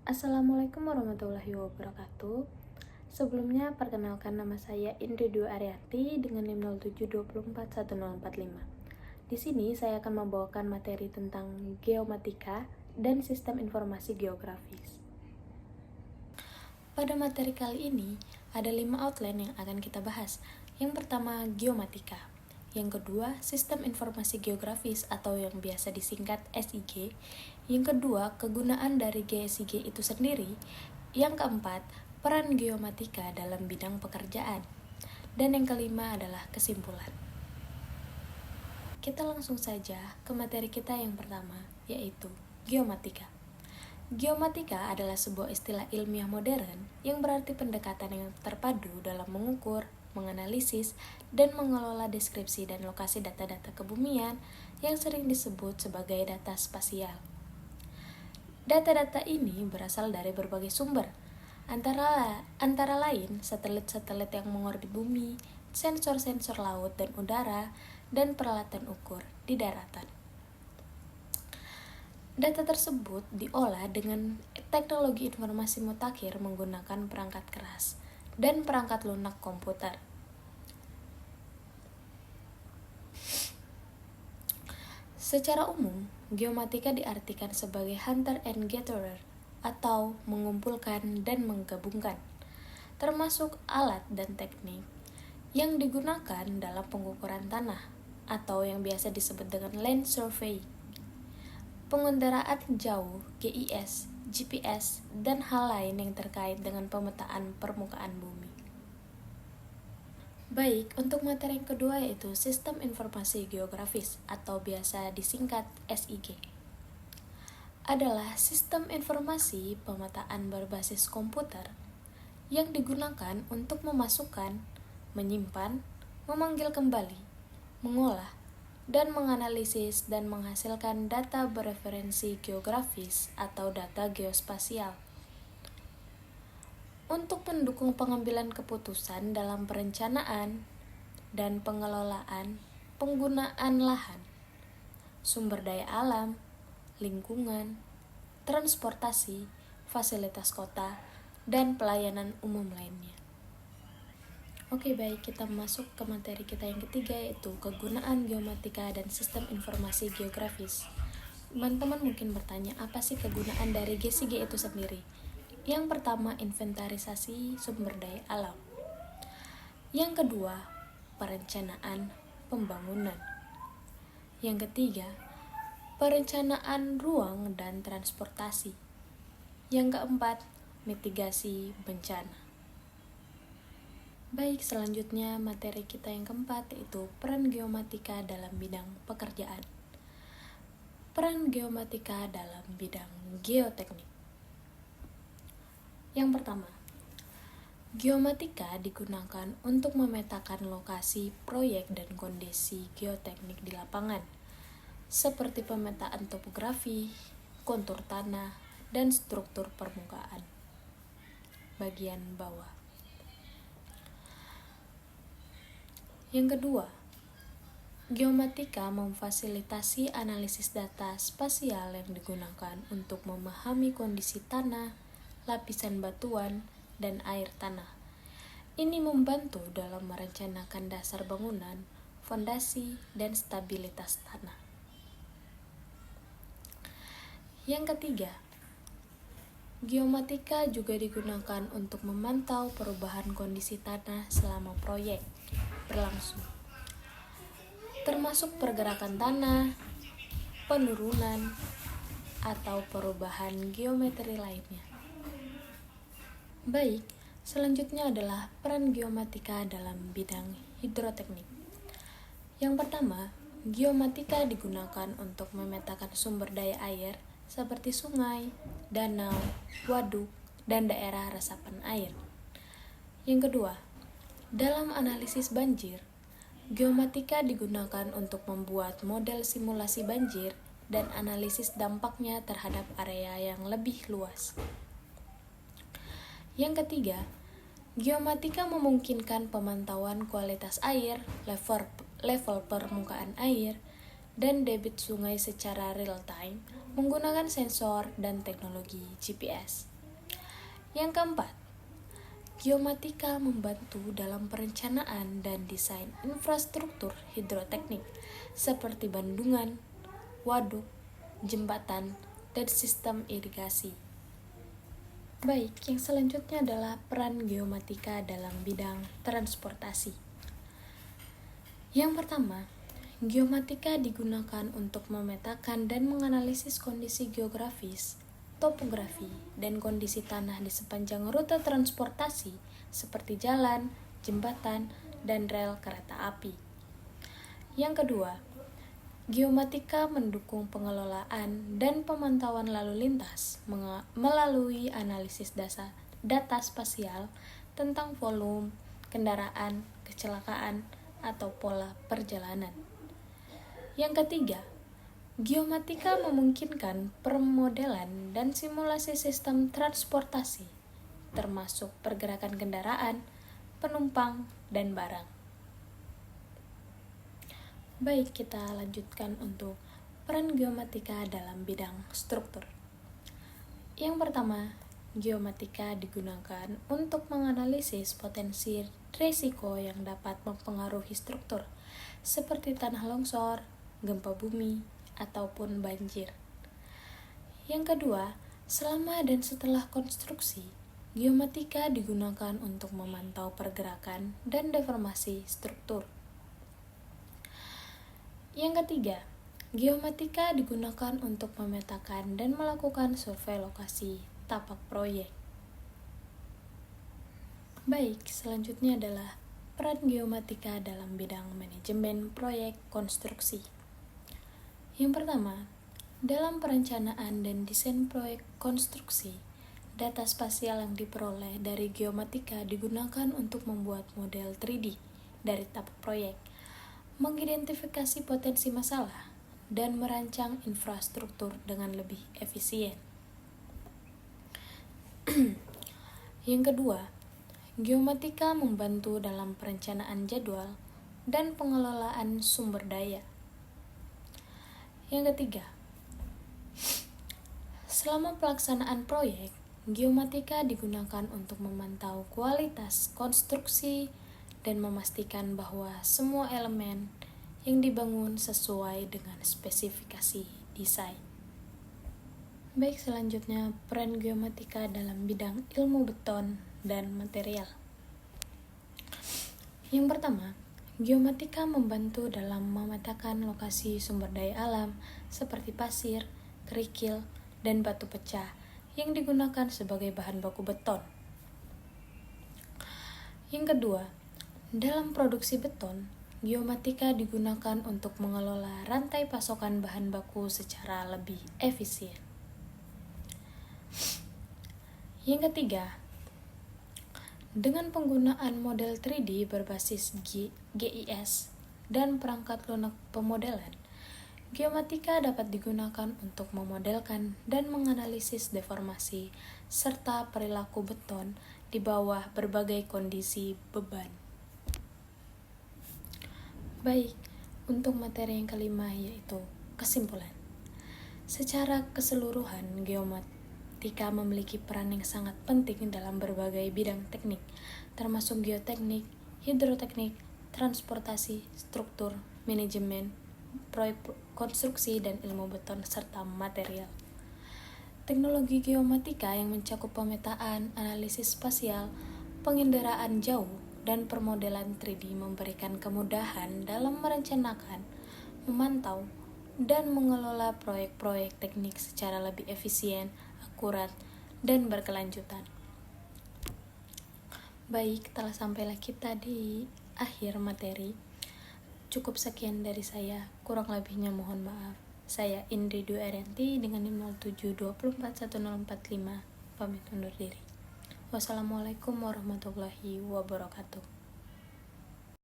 Assalamualaikum warahmatullahi wabarakatuh. Sebelumnya, perkenalkan nama saya Indri Dwi Ariati dengan NIM 07241045. Di sini saya akan membawakan materi tentang geomatika dan sistem informasi geografis. Pada materi kali ini, ada 5 outline yang akan kita bahas. Yang pertama, geomatika. Yang kedua, sistem informasi geografis atau yang biasa disingkat SIG. Yang kedua, kegunaan dari GSIG itu sendiri. Yang keempat, peran geomatika dalam bidang pekerjaan. Dan yang kelima adalah kesimpulan. Kita langsung saja ke materi kita yang pertama, yaitu geomatika. Geomatika adalah sebuah istilah ilmiah modern yang berarti pendekatan yang terpadu dalam mengukur, menganalisis, dan mengelola deskripsi dan lokasi data-data kebumian yang sering disebut sebagai data spasial. Data-data ini berasal dari berbagai sumber, antara lain satelit-satelit yang mengorbit bumi, sensor-sensor laut dan udara, dan peralatan ukur di daratan. Data tersebut diolah dengan teknologi informasi mutakhir menggunakan perangkat keras dan perangkat lunak komputer. Secara umum, geomatika diartikan sebagai hunter and gatherer atau mengumpulkan dan menggabungkan, termasuk alat dan teknik yang digunakan dalam pengukuran tanah atau yang biasa disebut dengan land survey, pengendaraan jauh GIS, GPS, dan hal lain yang terkait dengan pemetaan permukaan bumi. Baik, untuk materi yang kedua yaitu Sistem Informasi Geografis atau biasa disingkat SIG. Adalah sistem informasi pemetaan berbasis komputer yang digunakan untuk memasukkan, menyimpan, memanggil kembali, mengolah, dan menganalisis dan menghasilkan data bereferensi geografis atau data geospasial untuk mendukung pengambilan keputusan dalam perencanaan dan pengelolaan penggunaan lahan, sumber daya alam, lingkungan, transportasi, fasilitas kota, dan pelayanan umum lainnya. Oke, baik, kita masuk ke materi kita yang ketiga yaitu kegunaan geomatika dan sistem informasi geografis. Teman-teman mungkin bertanya, apa sih kegunaan dari GSIG itu sendiri? Yang pertama, inventarisasi sumber daya alam. Yang kedua, perencanaan pembangunan. Yang ketiga, perencanaan ruang dan transportasi. Yang keempat, mitigasi bencana. Baik, selanjutnya materi kita yang keempat yaitu peran geomatika dalam bidang pekerjaan. Peran geomatika dalam bidang geoteknik. Yang pertama, geomatika digunakan untuk memetakan lokasi proyek dan kondisi geoteknik di lapangan, seperti pemetaan topografi, kontur tanah, dan struktur permukaan bagian bawah. Yang kedua, geomatika memfasilitasi analisis data spasial yang digunakan untuk memahami kondisi tanah, lapisan batuan, dan air tanah. Ini membantu dalam merencanakan dasar bangunan, fondasi, dan stabilitas tanah. Yang ketiga, geomatika juga digunakan untuk memantau perubahan kondisi tanah selama proyek berlangsung, termasuk pergerakan tanah, penurunan, atau perubahan geometri lainnya. Baik, selanjutnya adalah peran geomatika dalam bidang hidroteknik. Yang pertama, geomatika digunakan untuk memetakan sumber daya air seperti sungai, danau, waduk, dan daerah resapan air. Yang kedua, dalam analisis banjir, geomatika digunakan untuk membuat model simulasi banjir dan analisis dampaknya terhadap area yang lebih luas. Yang ketiga, geomatika memungkinkan pemantauan kualitas air, level permukaan air, dan debit sungai secara real time menggunakan sensor dan teknologi GPS. Yang keempat, geomatika membantu dalam perencanaan dan desain infrastruktur hidroteknik seperti bendungan, waduk, jembatan, dan sistem irigasi. Baik, yang selanjutnya adalah peran geomatika dalam bidang transportasi. Yang pertama, geomatika digunakan untuk memetakan dan menganalisis kondisi geografis, topografi, dan kondisi tanah di sepanjang rute transportasi seperti jalan, jembatan, dan rel kereta api. Yang kedua, geomatika mendukung pengelolaan dan pemantauan lalu lintas melalui analisis data spasial tentang volume, kendaraan, kecelakaan, atau pola perjalanan. Yang ketiga, geomatika memungkinkan permodelan dan simulasi sistem transportasi, termasuk pergerakan kendaraan, penumpang, dan barang. Baik, kita lanjutkan untuk peran geomatika dalam bidang struktur. Yang pertama, geomatika digunakan untuk menganalisis potensi risiko yang dapat mempengaruhi struktur, seperti tanah longsor, gempa bumi, ataupun banjir. Yang kedua, selama dan setelah konstruksi, geomatika digunakan untuk memantau pergerakan dan deformasi struktur. Yang ketiga, geomatika digunakan untuk memetakan dan melakukan survei lokasi tapak proyek. Baik, selanjutnya adalah peran geomatika dalam bidang manajemen proyek konstruksi. Yang pertama, dalam perencanaan dan desain proyek konstruksi, data spasial yang diperoleh dari geomatika digunakan untuk membuat model 3D dari tapak proyek, mengidentifikasi potensi masalah, dan merancang infrastruktur dengan lebih efisien. Yang kedua, geomatika membantu dalam perencanaan jadwal dan pengelolaan sumber daya. Yang ketiga, selama pelaksanaan proyek, geomatika digunakan untuk memantau kualitas konstruksi dan memastikan bahwa semua elemen yang dibangun sesuai dengan spesifikasi desain. Baik, selanjutnya peran geomatika dalam bidang ilmu beton dan material. Yang pertama, geomatika membantu dalam memetakan lokasi sumber daya alam seperti pasir, kerikil, dan batu pecah yang digunakan sebagai bahan baku beton. Yang kedua, dalam produksi beton, geomatika digunakan untuk mengelola rantai pasokan bahan baku secara lebih efisien. Yang ketiga, dengan penggunaan model 3D berbasis GIS dan perangkat lunak pemodelan, geomatika dapat digunakan untuk memodelkan dan menganalisis deformasi serta perilaku beton di bawah berbagai kondisi beban. Baik, untuk materi yang kelima yaitu kesimpulan. Secara keseluruhan, geomatika memiliki peran yang sangat penting dalam berbagai bidang teknik, termasuk geoteknik, hidroteknik, transportasi, struktur, manajemen, proyek konstruksi, dan ilmu beton serta material. Teknologi geomatika yang mencakup pemetaan, analisis spasial, penginderaan jauh, dan permodelan 3D memberikan kemudahan dalam merencanakan, memantau, dan mengelola proyek-proyek teknik secara lebih efisien, akurat, dan berkelanjutan. Baik, telah sampailah kita di akhir materi. Cukup sekian dari saya, kurang lebihnya mohon maaf. Saya Indri Dwi Arianti dengan NIM 07241045, pamit undur diri. Wassalamualaikum warahmatullahi wabarakatuh.